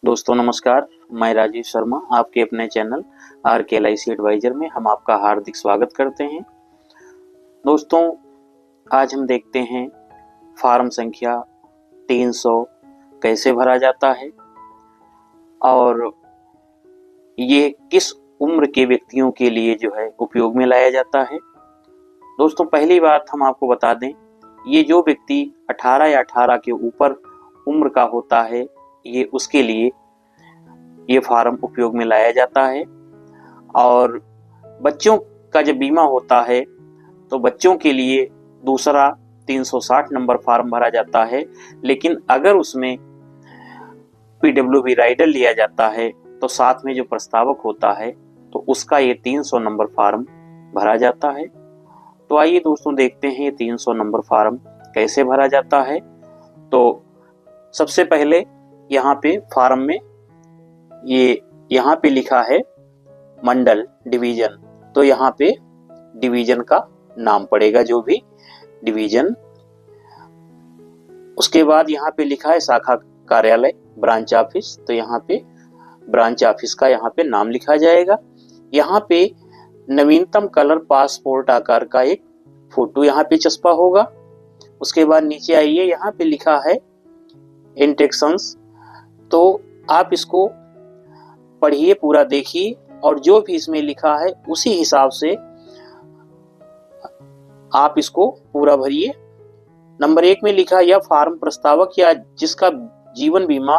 दोस्तों नमस्कार। मैं राजीव शर्मा आपके अपने चैनल RK LIC एडवाइजर में हम आपका हार्दिक स्वागत करते हैं। दोस्तों आज हम देखते हैं फॉर्म संख्या 300 कैसे भरा जाता है और ये किस उम्र के व्यक्तियों के लिए जो है उपयोग में लाया जाता है। दोस्तों पहली बात हम आपको बता दें, ये जो व्यक्ति 18 या 18 के ऊपर उम्र का होता है ये उसके लिए ये फॉर्म उपयोग में लाया जाता है। और बच्चों का जब बीमा होता है तो बच्चों के लिए दूसरा 360 नंबर फॉर्म भरा जाता है, लेकिन अगर उसमें PWB राइडर लिया जाता है तो साथ में जो प्रस्तावक होता है तो उसका ये 300 नंबर फॉर्म भरा जाता है। तो आइए दोस्तों देखते हैं ये 300 नंबर फॉर्म कैसे भरा जाता है। तो सबसे पहले यहाँ पे फॉर्म में यहाँ पे लिखा है मंडल डिवीजन, तो यहाँ पे डिवीजन का नाम पड़ेगा जो भी डिवीजन। उसके बाद यहाँ पे लिखा है शाखा कार्यालय ब्रांच ऑफिस, तो यहाँ पे ब्रांच ऑफिस का यहाँ पे नाम लिखा जाएगा। यहाँ पे नवीनतम कलर पासपोर्ट आकार का एक फोटो यहाँ पे चस्पा होगा। उसके बाद नीचे आइए, यहाँ पे लिखा है इंस्ट्रक्शंस, तो आप इसको पढ़िए, पूरा देखिए और जो भी इसमें लिखा है उसी हिसाब से आप इसको पूरा भरिए। नंबर 1 में लिखा यह फॉर्म प्रस्तावक या जिसका जीवन बीमा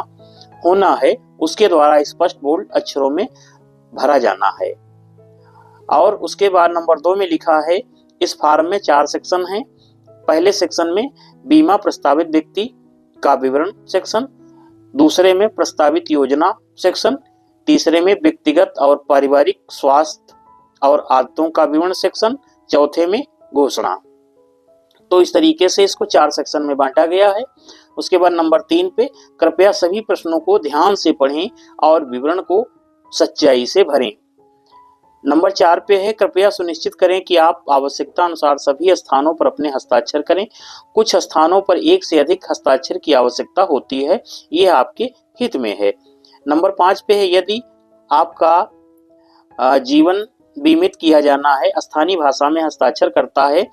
होना है उसके द्वारा स्पष्ट बोल्ड अक्षरों में भरा जाना है। और उसके बाद नंबर 2 में लिखा है इस फॉर्म में 4 सेक्शन हैं। पहले सेक्शन में बीमा प्रस्तावित व्यक्ति का विवरण सेक्शन, दूसरे में प्रस्तावित योजना सेक्शन, तीसरे में व्यक्तिगत और पारिवारिक स्वास्थ्य और आदतों का विवरण सेक्शन, चौथे में घोषणा। तो इस तरीके से इसको 4 सेक्शन में बांटा गया है। उसके बाद नंबर 3 पे कृपया सभी प्रश्नों को ध्यान से पढ़ें और विवरण को सच्चाई से भरें। नंबर 4 पे है कृपया सुनिश्चित करें कि आप आवश्यकता अनुसार सभी स्थानों पर अपने हस्ताक्षर करें। कुछ स्थानों पर एक से अधिक हस्ताक्षर की आवश्यकता होती है, यह आपके हित में है। नंबर 5 पे है यदि आपका जीवन बीमित किया जाना है, स्थानीय भाषा में हस्ताक्षर करता है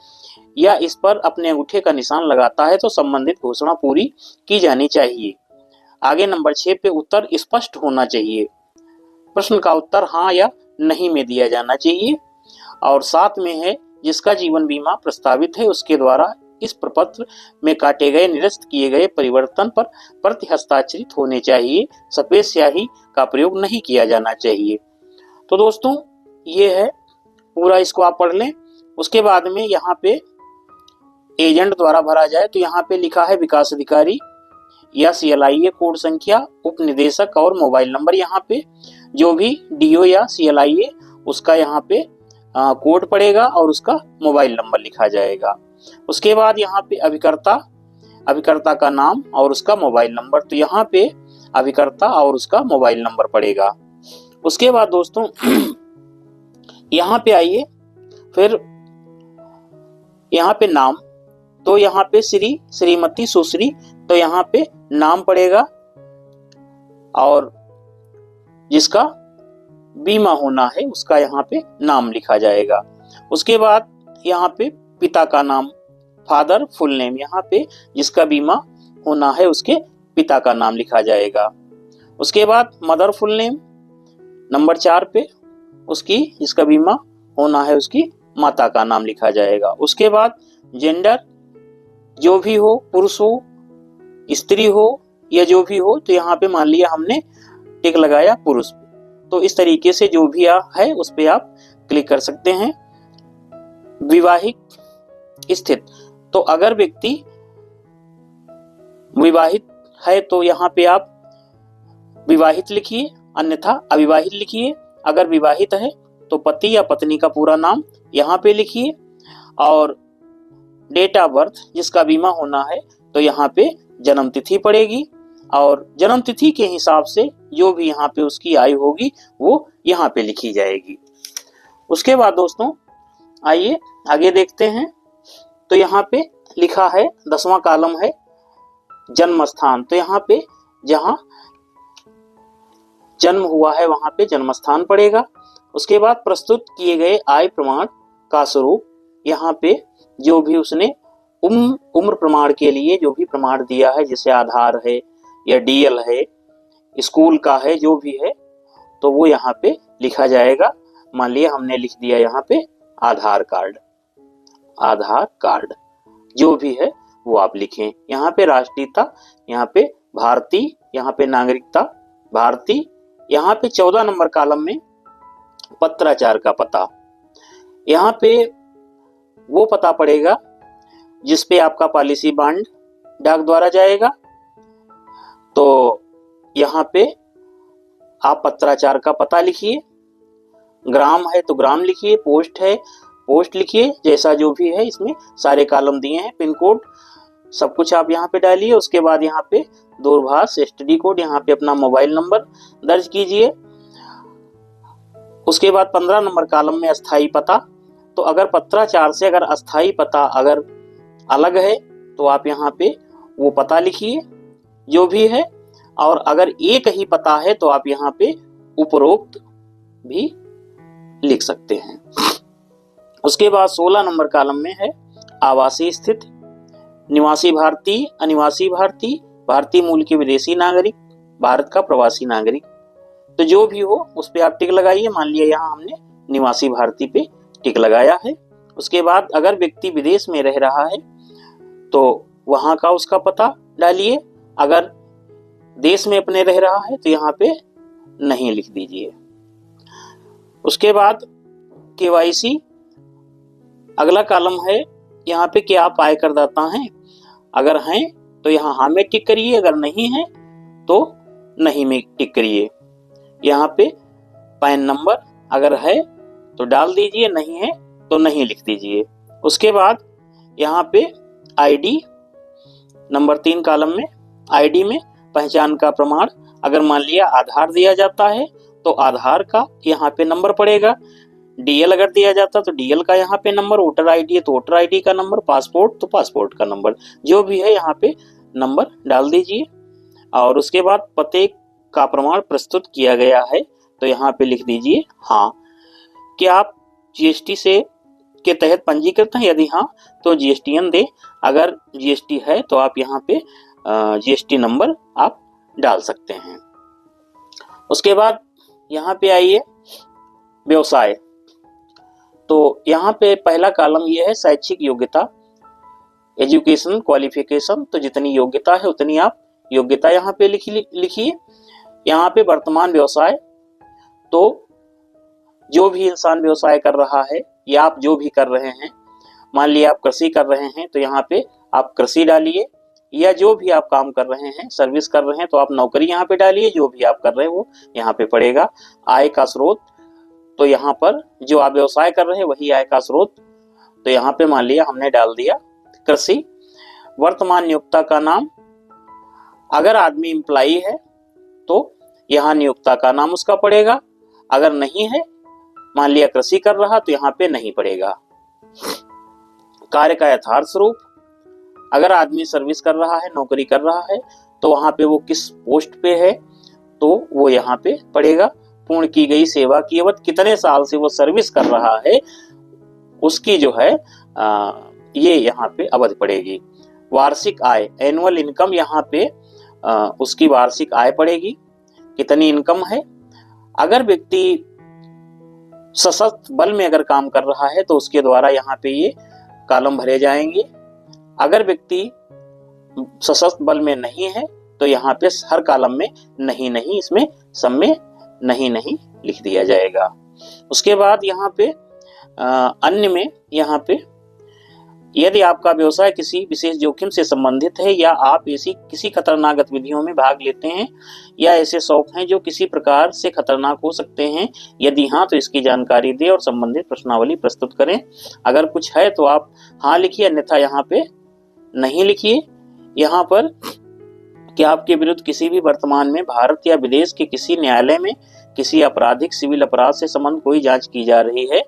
या इस पर अपने अंगूठे का निशान लगाता है तो संबंधित घोषणा पूरी की जानी चाहिए। आगे नंबर 6 पे उत्तर स्पष्ट होना चाहिए। प्रश्न का उत्तर हाँ या नहीं में दिया जाना चाहिए। और 7 में है जिसका जीवन बीमा प्रस्तावित है उसके द्वारा इस प्रपत्र में काटे गए निरस्त किए गए परिवर्तन पर प्रति हस्ताक्षरित होने चाहिए। सफेद स्याही का प्रयोग नहीं किया जाना चाहिए। तो दोस्तों ये है पूरा, इसको आप पढ़ लें। उसके बाद में यहाँ पे एजेंट द्वारा भरा जाए तो यहाँ पे लिखा है विकास अधिकारी या CLIA कोड संख्या, उप निदेशक और मोबाइल नंबर। यहाँ पे जो भी DO या CLIA उसका यहाँ पे कोड पड़ेगा और उसका मोबाइल नंबर लिखा जाएगा। उसके बाद यहाँ पे अभिकर्ता का नाम और उसका मोबाइल नंबर, तो यहाँ पे अभिकर्ता और उसका मोबाइल नंबर पड़ेगा। उसके बाद दोस्तों यहाँ पे आइए, फिर यहाँ पे नाम, तो यहाँ पे श्री, श्रीमती, सुश्री, तो यहाँ पे नाम पड़ेगा और जिसका बीमा होना है उसका यहाँ पे नाम लिखा जाएगा। उसके बाद यहाँ पे पिता का नाम, फादर फुल नेम, यहाँ पे जिसका बीमा होना है उसके पिता का नाम लिखा जाएगा। उसके बाद मदर फुल नेम, नंबर 4 पे उसकी जिसका बीमा होना है उसकी माता का नाम लिखा जाएगा। उसके बाद जेंडर, जो भी हो, पुरुष हो, स्त्री हो या जो भी हो, तो यहाँ पे मान लिया हमने टिक लगाया पुरुष पे, तो इस तरीके से जो भी है उस पे आप क्लिक कर सकते हैं। विवाहित स्थित, तो अगर व्यक्ति विवाहित है तो यहाँ पे आप विवाहित लिखिए, अन्यथा अविवाहित लिखिए। अगर विवाहित है तो पति या पत्नी का पूरा नाम यहाँ पे लिखिए और डेट ऑफ बर्थ, जिसका बीमा होना है तो यहाँ पे जन्म तिथि पड़ेगी और जन्म तिथि के हिसाब से जो भी यहाँ पे उसकी आयु होगी वो यहाँ पे लिखी जाएगी। उसके बाद दोस्तों आइए आगे देखते हैं। तो यहाँ पे लिखा है 10वां कॉलम है जन्म स्थान, तो यहाँ पे जहाँ जन्म हुआ है वहां पे जन्म स्थान पड़ेगा। उसके बाद प्रस्तुत किए गए आय प्रमाण का स्वरूप, यहाँ पे जो भी उसने उम्र प्रमाण के लिए जो भी प्रमाण दिया है, जैसे आधार है या डीएल है, स्कूल का है, जो भी है तो वो यहाँ पे लिखा जाएगा। मान लिया हमने लिख दिया यहाँ पे आधार कार्ड, आधार कार्ड जो भी है वो आप लिखें। यहाँ पे राष्ट्रीयता, यहाँ पे भारतीय, यहाँ पे नागरिकता भारतीय, यहाँ पे 14 नंबर कॉलम में पत्राचार का पता, यहाँ पे वो पता पड़ेगा जिस पे आपका पॉलिसी बॉन्ड डाक द्वारा जाएगा। तो यहाँ पे आप पत्राचार का पता लिखिए, ग्राम है तो ग्राम लिखिए, पोस्ट है पोस्ट लिखिए, जैसा जो भी है इसमें सारे कॉलम दिए हैं, पिन कोड सब कुछ आप यहाँ पे डालिए। उसके बाद यहाँ पे दूरभाष एसटीडी कोड, यहाँ पे अपना मोबाइल नंबर दर्ज कीजिए। उसके बाद 15 नंबर कॉलम में अस्थाई पता, तो अगर पत्राचार से अगर अस्थाई पता अगर अलग है तो आप यहाँ पे वो पता लिखिए जो भी है, और अगर एक ही पता है तो आप यहाँ पे उपरोक्त भी लिख सकते हैं। उसके बाद 16 नंबर कॉलम में है आवासीय स्थिति, निवासी भारतीय, अनिवासी भारतीय, भारतीय मूल के विदेशी नागरिक, भारत का प्रवासी नागरिक, तो जो भी हो उस पे आप टिक लगाइए। मान लिया यहाँ हमने निवासी भारतीय पे टिक लगाया है। उसके बाद अगर व्यक्ति विदेश में रह रहा है तो वहां का उसका पता डालिए, अगर देश में अपने रह रहा है तो यहाँ पे नहीं लिख दीजिए। उसके बाद केवाईसी, अगला कॉलम है यहाँ पे क्या आप आयकर दाता हैं, अगर हैं तो यहाँ हाँ में टिक करिए, अगर नहीं है तो नहीं में टिक करिए। यहाँ पे पैन नंबर अगर है तो डाल दीजिए, नहीं है तो नहीं लिख दीजिए। उसके बाद यहाँ पे आईडी, नंबर 3 कॉलम में आईडी में पहचान का प्रमाण, अगर मान लिया आधार दिया जाता है तो आधार का यहाँ पे नंबर पड़ेगा, डीएल अगर दिया जाता तो डीएल का यहाँ पे नंबर, वोटर आईडी है तो वोटर आईडी का नंबर, पासपोर्ट तो पासपोर्ट का नंबर, जो भी है यहाँ पे नंबर डाल दीजिए। और उसके बाद पते का प्रमाण प्रस्तुत किया गया है तो यहाँ पे लिख दीजिए हाँ। क्या आप जीएसटी से के तहत पंजीकृत हैं, यदि हाँ तो जीएसटीएन दे, अगर जीएसटी है तो आप यहाँ पे जीएसटी नंबर आप डाल सकते हैं। उसके बाद यहाँ पे आइए व्यवसाय, तो यहाँ पे पहला कॉलम ये है शैक्षिक योग्यता, एजुकेशन क्वालिफिकेशन, तो जितनी योग्यता है उतनी आप योग्यता यहाँ पे लिखिए। यहाँ पे वर्तमान व्यवसाय, तो जो भी इंसान व्यवसाय कर रहा है या आप जो भी कर रहे हैं, मान लिया आप कृषि कर रहे हैं तो यहाँ पे आप कृषि डालिए, या जो भी आप काम कर रहे हैं सर्विस कर रहे हैं तो आप नौकरी यहाँ पे डालिए, जो भी आप कर रहे हैं वो यहाँ पे पड़ेगा। आय का स्रोत, तो यहाँ पर जो आप व्यवसाय कर रहे हैं वही आय का स्रोत, तो यहाँ पे मान लिया हमने डाल दिया कृषि। वर्तमान नियोक्ता का नाम, अगर आदमी एम्प्लॉई है तो यहाँ नियोक्ता का नाम उसका पड़ेगा, अगर नहीं है मान लिया कृषि कर रहा तो यहाँ पे नहीं पड़ेगा। कार्य का यथार्थ स्वरूप, अगर आदमी सर्विस कर रहा है नौकरी कर रहा है तो वहां पे वो किस पोस्ट पे है तो वो यहाँ पे पड़ेगा। पूर्ण की गई सेवा की अवधि, कितने साल से वो सर्विस कर रहा है उसकी जो है ये यहाँ पे अवधि पड़ेगी। वार्षिक आय एनुअल इनकम, यहाँ पे उसकी वार्षिक आय पड़ेगी, कितनी इनकम है। अगर व्यक्ति सशस्त्र बल में अगर काम कर रहा है तो उसके द्वारा यहाँ पे ये कॉलम भरे जाएंगे। अगर व्यक्ति सशस्त्र बल में नहीं है तो यहाँ पे हर कॉलम में नहीं नहीं, इसमें सब में नहीं नहीं लिख दिया जाएगा। उसके बाद यहाँ पे अन्य में यहाँ पे यदि आपका व्यवसाय किसी विशेष जोखिम से संबंधित है या आप ऐसी किसी खतरनाक गतिविधियों में भाग लेते हैं या ऐसे शौक हैं जो किसी प्रकार से खतरनाक हो सकते हैं, यदि हाँ तो इसकी जानकारी दें और संबंधित प्रश्नावली प्रस्तुत करें। अगर कुछ है तो आप हाँ लिखिए, अन्यथा यहाँ पे नहीं लिखिए। यहाँ पर कि आपके विरुद्ध किसी भी वर्तमान में भारत या विदेश के किसी न्यायालय में किसी आपराधिक सिविल अपराध से संबंध कोई जांच की जा रही है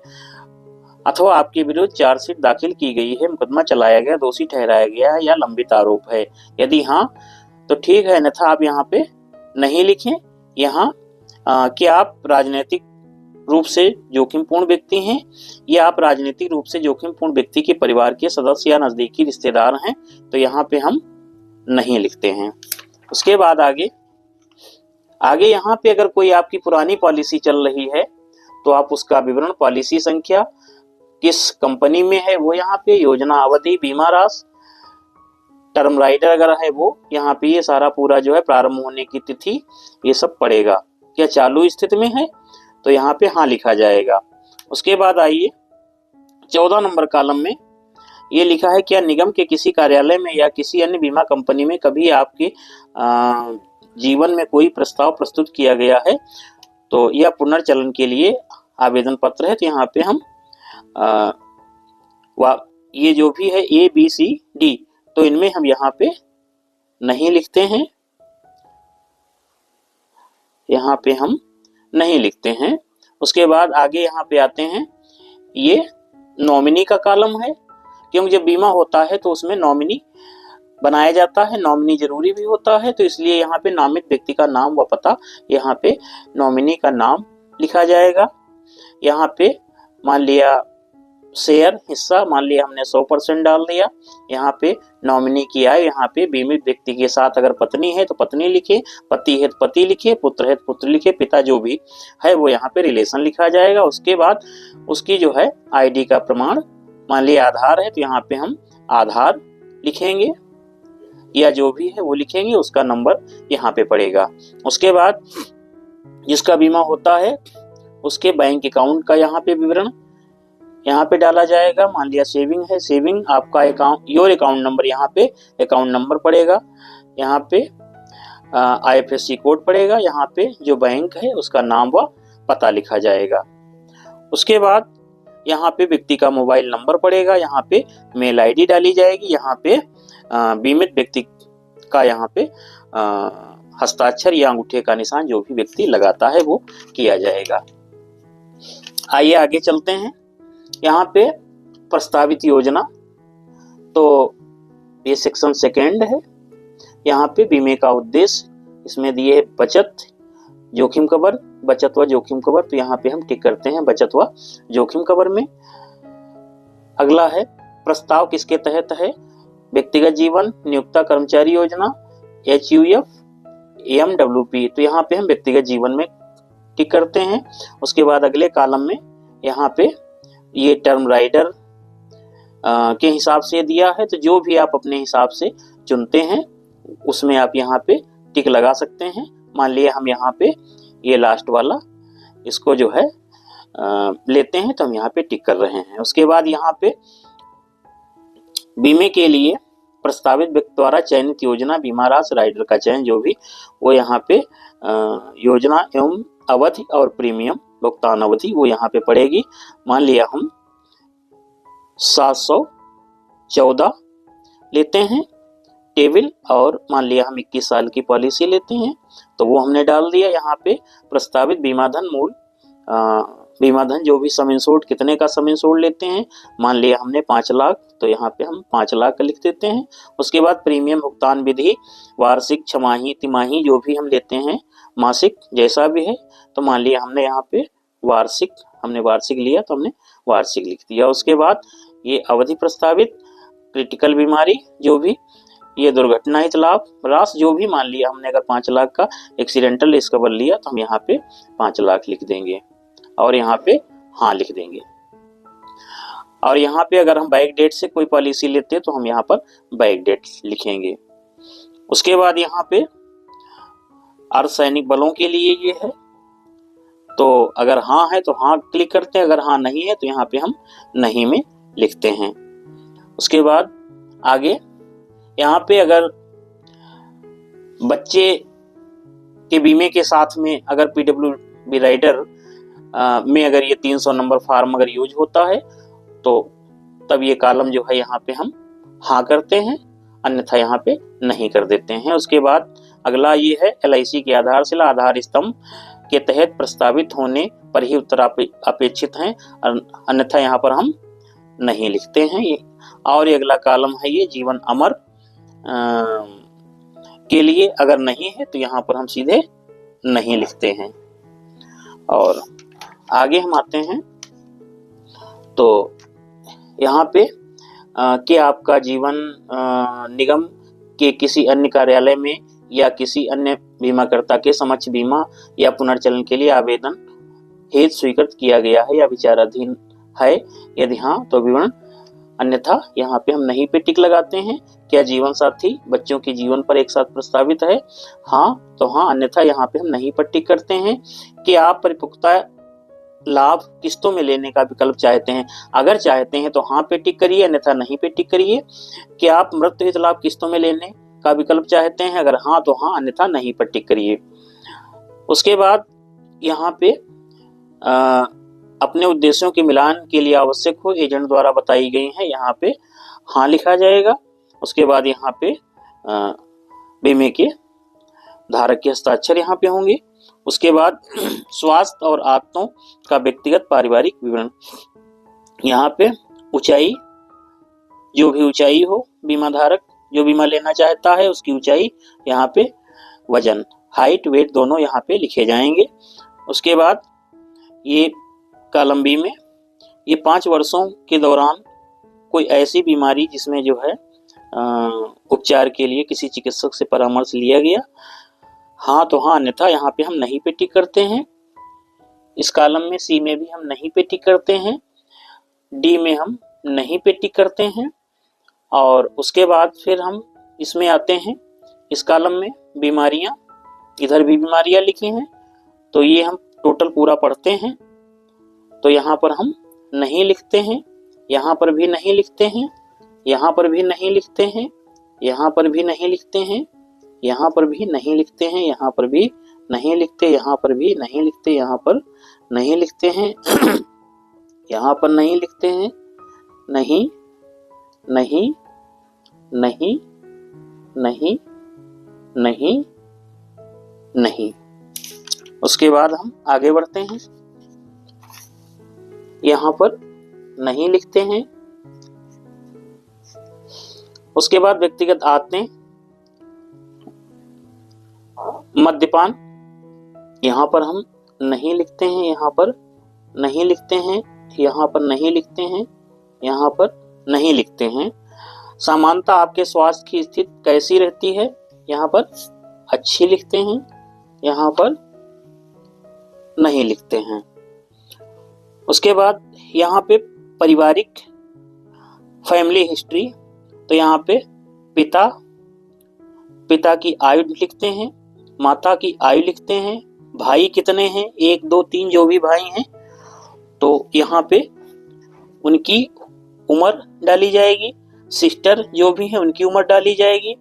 अथवा आपके विरुद्ध चार्जशीट दाखिल की गई है, मुकदमा चलाया गया, दोषी ठहराया गया है या लंबित आरोप है, यदि हाँ तो ठीक है, अन्यथा आप यहाँ पे नहीं लिखें। यहाँ कि आप राजनीतिक रूप से जोखिमपूर्ण व्यक्ति हैं या आप राजनीतिक रूप से जोखिमपूर्ण व्यक्ति के परिवार के सदस्य या नजदीकी रिश्तेदार हैं, तो यहाँ पे हम नहीं लिखते हैं। उसके बाद आगे यहाँ पे अगर कोई आपकी पुरानी पॉलिसी चल रही है तो आप उसका विवरण, पॉलिसी संख्या, किस कंपनी में है वो यहाँ पे, योजना अवधि, बीमा राशि, टर्म राइडर अगर है वो, यहाँ पे ये सारा पूरा जो है प्रारंभ होने की तिथि ये सब पड़ेगा। क्या चालू स्थिति में है तो यहाँ पे हाँ लिखा जाएगा। उसके बाद आइए 14 नंबर कॉलम में ये लिखा है, क्या निगम के किसी कार्यालय में या किसी अन्य बीमा कंपनी में कभी आपके जीवन में कोई प्रस्ताव प्रस्तुत किया गया है तो यह पुनर्चलन के लिए आवेदन पत्र है। तो यहाँ पे हम ये जो भी है A B C D, तो इनमें हम यहाँ पे नहीं लिखते हैं, यहाँ पे हम नहीं लिखते हैं। उसके बाद आगे यहाँ पे आते हैं, ये नॉमिनी का कॉलम है, क्योंकि जब बीमा होता है तो उसमें नॉमिनी बनाया जाता है, नॉमिनी जरूरी भी होता है, तो इसलिए यहाँ पे नामित व्यक्ति का नाम व पता, यहाँ पे नॉमिनी का नाम लिखा जाएगा। यहाँ पे मान लिया शेयर, हिस्सा, मान लिया हमने 100% डाल दिया। यहाँ पे नॉमिनी की आय, यहाँ पे बीमित व्यक्ति के साथ अगर पत्नी है तो पत्नी लिखे, पति है तो पति लिखे, पुत्र है तो पुत्र लिखे, पिता जो भी है वो यहाँ पे रिलेशन लिखा जाएगा। उसके बाद उसकी जो है आईडी का प्रमाण, मान लिया आधार है तो यहाँ पे हम आधार लिखेंगे या जो भी है वो लिखेंगे, उसका नंबर यहाँ पे पड़ेगा। उसके बाद जिसका बीमा होता है उसके बैंक अकाउंट का यहाँ पे विवरण यहाँ पे डाला जाएगा। मान लिया सेविंग है, सेविंग आपका अकाउंट, योर अकाउंट नंबर, यहाँ पे अकाउंट नंबर पड़ेगा, यहाँ पे IFSC कोड पड़ेगा, यहाँ पे जो बैंक है उसका नाम व पता लिखा जाएगा। उसके बाद यहाँ पे व्यक्ति का मोबाइल नंबर पड़ेगा, यहाँ पे मेल ID डाली जाएगी, यहाँ पे बीमित व्यक्ति का यहाँ पे हस्ताक्षर या अंगूठे का निशान जो भी व्यक्ति लगाता है वो किया जाएगा। आइए आगे चलते हैं। यहाँ पे प्रस्तावित योजना, तो ये सेक्शन 2 है। यहाँ पे बीमे का उद्देश्य इसमें दिए है बचत, जोखिम कवर, बचत व जोखिम कवर, तो यहाँ पे हम टिक करते हैं बचत व जोखिम कवर में। अगला है प्रस्ताव किसके तहत है, व्यक्तिगत जीवन, नियोक्ता कर्मचारी योजना, HUF, MWP, तो यहाँ पे हम व्यक्तिगत जीवन में टिक करते हैं। उसके बाद अगले कॉलम में यहाँ पे ये टर्म राइडर के हिसाब से दिया है, तो जो भी आप अपने हिसाब से चुनते हैं उसमें आप यहाँ पे टिक लगा सकते हैं। मान लिया हम यहाँ पे ये लास्ट वाला इसको जो है लेते हैं तो हम यहाँ पे टिक कर रहे हैं। उसके बाद यहाँ पे बीमे के लिए प्रस्तावित व्यक्ति द्वारा चयनित योजना, बीमा राशि, राइडर का चयन जो भी वो यहाँ पे योजना एवं अवधि और प्रीमियम भुगतान अवधि वो यहाँ पे पड़ेगी। मान लिया हम 714 लेते हैं टेबल, और मान लिया हम 21 साल की पॉलिसी लेते हैं तो वो हमने डाल दिया। यहाँ पे प्रस्तावित बीमाधन मूल, बीमाधन जो भी सम इंश्योर्ड कितने का सम इंश्योर्ड लेते हैं, मान लिया हमने 5 लाख, तो यहाँ पे हम 5 लाख का लिख देते हैं। उसके बाद प्रीमियम भुगतान विधि, वार्षिक, छमाही, तिमाही जो भी हम लेते हैं, मासिक जैसा भी है, तो मान लिया हमने यहाँ पे वार्षिक, हमने वार्षिक लिया तो हमने वार्षिक लिख दिया। उसके बाद ये अवधि प्रस्तावित, क्रिटिकल बीमारी जो भी, ये दुर्घटना हित लाभ राशि जो भी, मान लिया हमने अगर 5 लाख का एक्सीडेंटल रिस्क कवर लिया तो हम यहाँ पे 5 लाख लिख देंगे और यहाँ पे हाँ लिख देंगे। और यहाँ पे अगर हम बैक डेट से कोई पॉलिसी लेते हैं तो हम यहाँ पर बैक डेट लिखेंगे। उसके बाद यहाँ पे अर्धसैनिक बलों के लिए ये है, तो अगर हाँ है तो हाँ क्लिक करते हैं, अगर हाँ नहीं है तो यहाँ पे हम नहीं में लिखते हैं। उसके बाद आगे यहाँ पे अगर बच्चे के बीमे के साथ में अगर PWB राइडर में अगर ये 300 नंबर फॉर्म अगर यूज होता है तो तब ये कॉलम जो है यहाँ पे हम हाँ करते हैं, अन्यथा यहाँ पे नहीं कर देते हैं। उसके बाद अगला ये है LIC की आधारशिला, आधार स्तंभ के तहत प्रस्तावित होने पर ही उत्तर अपेक्षित हैं, अन्यथा यहाँ पर हम नहीं लिखते हैं ये। और ये अगला कॉलम है ये जीवन अमर के लिए, अगर नहीं है तो यहाँ पर हम सीधे नहीं लिखते हैं। और आगे हम आते हैं तो यहाँ पे कि आपका जीवन निगम के किसी अन्य कार्यालय में या किसी अन्य बीमाकर्ता के समक्ष बीमा या पुनर्चलन के लिए आवेदन हेतु स्वीकृत किया गया है या विचाराधीन है, यदि हाँ तो विवरण, अन्यथा यहाँ पे हम नहीं पे टिक लगाते हैं। क्या जीवन साथी बच्चों के जीवन पर एक साथ प्रस्तावित है, हाँ तो हाँ, अन्यथा यहाँ पे हम नहीं पर टिक करते हैं। कि आप परिपक्वता लाभ किस्तों में लेने का विकल्प चाहते हैं, अगर चाहते हैं तो हाँ पे टिक करिए, अन्यथा नहीं पे टिक करिए। कि आप मृत्यु हित लाभ किस्तों में लेने का विकल्प चाहते हैं, अगर हाँ तो हाँ, अन्यथा नहीं पर टिक करिए। उसके बाद यहाँ पे अपने उद्देश्यों के मिलान के लिए आवश्यक हो एजेंट द्वारा बताई गई है, यहाँ पे हाँ लिखा जाएगा। उसके बाद यहाँ पे बीमे के धारक के हस्ताक्षर यहाँ पे होंगे। उसके बाद स्वास्थ्य और आदतों का व्यक्तिगत पारिवारिक विवरण, यहाँ पे ऊंचाई, जो भी ऊंचाई हो बीमा धारक जो बीमा लेना चाहता है उसकी ऊंचाई, यहाँ पे वजन, हाइट वेट दोनों यहाँ पे लिखे जाएंगे। उसके बाद ये कॉलम बी में ये 5 वर्षों के दौरान कोई ऐसी बीमारी जिसमें जो है उपचार के लिए किसी चिकित्सक से परामर्श लिया गया, हाँ तो हाँ, अन्यथा यहाँ पे हम नहीं पे टिक करते हैं। इस कॉलम में सी में भी हम नहीं पे टिक करते हैं, डी में हम नहीं पे टिक करते हैं। और उसके बाद फिर हम इसमें आते हैं, इस कॉलम में बीमारियां, इधर भी बीमारियां लिखी हैं, तो ये हम टोटल पूरा पढ़ते हैं। तो यहाँ पर हम नहीं लिखते हैं, यहाँ पर भी नहीं लिखते हैं, यहाँ पर भी नहीं लिखते हैं, यहाँ पर भी नहीं लिखते हैं, यहाँ पर भी नहीं लिखते हैं, यहाँ पर भी नहीं लिखते, यहाँ पर भी नहीं लिखते, यहाँ पर नहीं लिखते हैं, यहाँ पर नहीं लिखते हैं, नहीं नहीं नहीं नहीं नहीं नहीं। उसके बाद हम आगे बढ़ते हैं, यहाँ पर नहीं लिखते हैं। उसके बाद व्यक्तिगत आदतें, मद्यपान, यहाँ पर हम नहीं लिखते हैं, यहाँ पर नहीं लिखते हैं, यहाँ पर नहीं लिखते हैं, यहाँ पर नहीं लिखते हैं। सामान्यतः आपके स्वास्थ्य की स्थिति कैसी रहती है, यहाँ पर अच्छी लिखते हैं, यहाँ पर नहीं लिखते हैं। उसके बाद यहाँ पे पारिवारिक फैमिली हिस्ट्री, तो यहाँ पे पिता की आयु लिखते हैं, माता की आयु लिखते हैं, भाई कितने हैं, 1 2 3 जो भी भाई हैं तो यहाँ पे उनकी उम्र डाली जाएगी, सिस्टर जो भी है उनकी उम्र डाली जाएगी,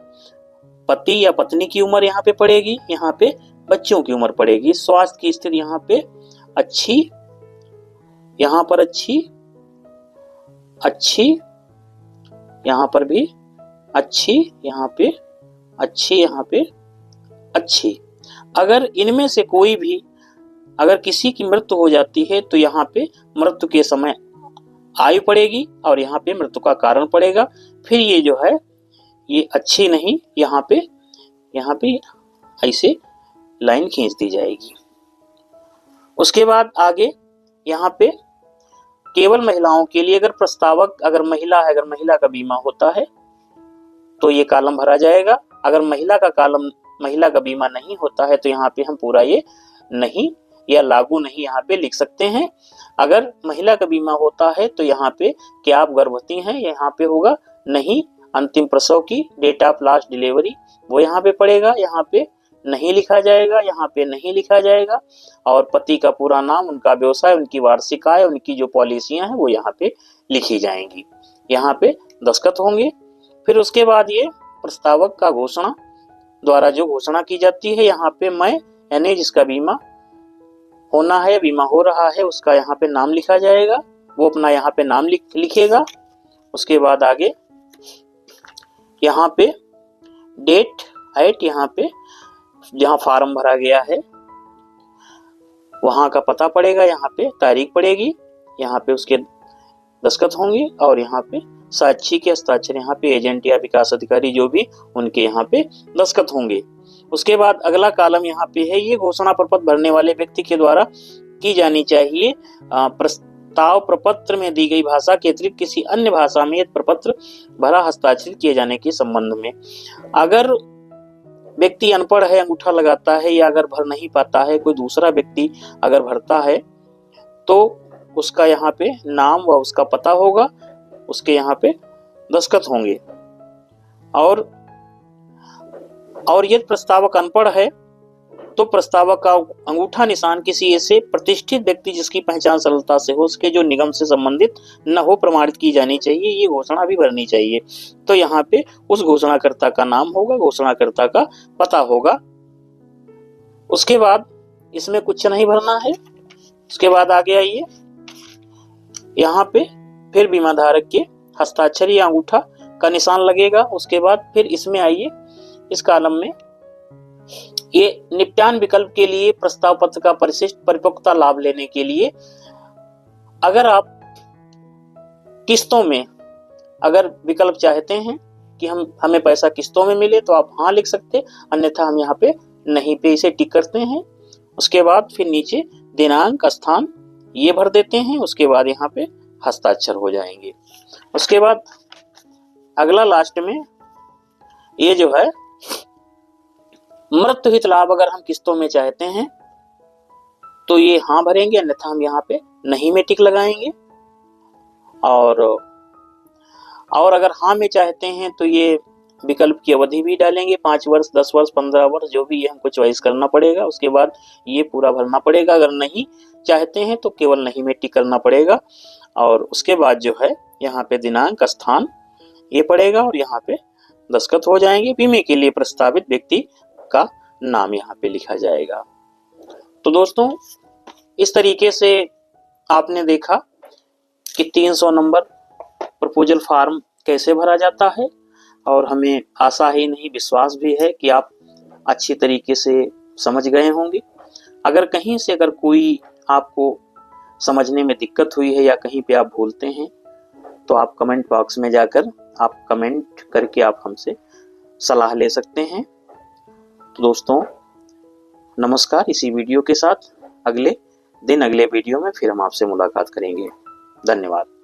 पति या पत्नी की उम्र यहाँ पे पड़ेगी, यहाँ पे बच्चों की उम्र पड़ेगी। स्वास्थ्य की स्थिति यहाँ पे अच्छी, यहाँ पर अच्छी, अच्छी, यहाँ पर भी अच्छी, यहाँ पे अच्छी, यहाँ पे अच्छी। अगर इनमें से कोई भी, अगर किसी की मृत्यु हो जाती है तो यहाँ पे मृत्यु के समय आयु पड़ेगी और यहाँ पे मृत्यु का कारण पड़ेगा। फिर ये जो है ये अच्छी नहीं, यहाँ पे ऐसे लाइन खींच दी जाएगी। उसके बाद आगे यहाँ पे केवल महिलाओं के लिए, अगर प्रस्तावक अगर महिला है, अगर महिला का बीमा होता है तो ये कॉलम भरा जाएगा। अगर महिला का बीमा नहीं होता है तो यहाँ पे हम पूरा ये नहीं या लागू नहीं यहाँ पे लिख सकते हैं। अगर महिला का बीमा होता है तो यहाँ पे क्या आप गर्भवती हैं, यहाँ पे होगा नहीं, अंतिम प्रसव की डेट ऑफ लास्ट डिलीवरी वो यहाँ पे पड़ेगा, यहाँ पे नहीं लिखा जाएगा, यहाँ पे नहीं लिखा जाएगा। और पति का पूरा नाम, उनका व्यवसाय, उनकी वार्षिक आय, उनकी जो पॉलिसियां हैं वो यहाँ पे लिखी जाएंगी, यहाँ पे दस्तखत होंगे। फिर उसके बाद ये प्रस्तावक का घोषणा द्वारा जो घोषणा की जाती है, यहाँ पे मैं यानी जिसका बीमा होना है, बीमा हो रहा है, उसका यहाँ पे नाम लिखा जाएगा, वो अपना यहाँ पे नाम लिखेगा। उसके बाद आगे यहाँ पे डेट हाइट, यहाँ पे जहाँ फॉर्म भरा गया है वहां का पता पड़ेगा, यहाँ पे तारीख पड़ेगी, यहाँ पे उसके दस्तखत होंगे और यहाँ पे साक्षी के हस्ताक्षर, यहाँ पे एजेंट या विकास अधिकारी जो भी उनके यहाँ पे दस्तखत होंगे। उसके बाद अगला कॉलम यहाँ पे है, ये घोषणा प्रपत्र भरने वाले व्यक्ति के द्वारा की जानी चाहिए। प्रस्ताव प्रपत्र में दी गई भाषा के अतिरिक्त किसी अन्य भाषा में प्रपत्र भरा हस्ताक्षरित किए जाने के संबंध में। अगर व्यक्ति अनपढ़ है, अंगूठा लगाता है या अगर भर नहीं पाता है, कोई दूसरा व्यक्ति अगर भरता है तो उसका यहाँ पे नाम व उसका पता होगा, उसके यहाँ पे दस्तखत होंगे। और यदि प्रस्तावक अनपढ़ है तो प्रस्तावक का अंगूठा निशान किसी ऐसे प्रतिष्ठित व्यक्ति जिसकी पहचान सरलता से हो सके, जो निगम से संबंधित न हो, प्रमाणित की जानी चाहिए। ये घोषणा भी भरनी चाहिए। तो यहाँ पे उस घोषणाकर्ता का नाम होगा, घोषणाकर्ता का पता होगा। उसके बाद इसमें कुछ नहीं भरना है। उसके बाद आगे आइए, यहाँ पे फिर बीमा धारक के हस्ताक्षर या अंगूठा का निशान लगेगा। उसके बाद फिर इसमें आइए, इस कॉलम में ये निपटान विकल्प के लिए प्रस्ताव पत्र का परिशिष्ट परिपक्वता लाभ लेने के लिए अगर आप किस्तों में अगर विकल्प चाहते हैं कि हमें पैसा किस्तों में मिले तो आप हाँ लिख सकते, अन्यथा हम यहाँ पे नहीं पे इसे टिक करते हैं। उसके बाद फिर नीचे दिनांक, स्थान ये भर देते हैं। उसके बाद यहाँ पे हस्ताक्षर हो जाएंगे। उसके बाद अगला लास्ट में ये जो है मृत्यु हित लाभ अगर हम किस्तों में चाहते हैं तो ये हाँ भरेंगे, अन्यथा हम यहाँ पे नहीं में टिक लगाएंगे। और अगर हाँ में चाहते हैं तो ये विकल्प की अवधि भी डालेंगे, 5 वर्ष, 10 वर्ष, 15 वर्ष, जो भी ये हमको चॉइस करना पड़ेगा। उसके बाद ये पूरा भरना पड़ेगा। अगर नहीं चाहते हैं तो केवल नहीं में टिक करना पड़ेगा। और उसके बाद जो है यहाँ पे दिनांक, स्थान ये पड़ेगा और यहाँ पे दस्तखत हो जाएंगे। बीमे के लिए प्रस्तावित व्यक्ति का नाम यहाँ पे लिखा जाएगा। तो दोस्तों, इस तरीके से आपने देखा कि 300 नंबर प्रपोजल फॉर्म कैसे भरा जाता है, और हमें आशा ही नहीं विश्वास भी है कि आप अच्छी तरीके से समझ गए होंगे। अगर कहीं से अगर कोई आपको समझने में दिक्कत हुई है या कहीं पे आप भूलते हैं तो आप कमेंट बॉक्स में जाकर आप कमेंट करके आप हमसे सलाह ले सकते हैं। तो दोस्तों नमस्कार। इसी वीडियो के साथ अगले दिन अगले वीडियो में फिर हम आपसे मुलाकात करेंगे। धन्यवाद।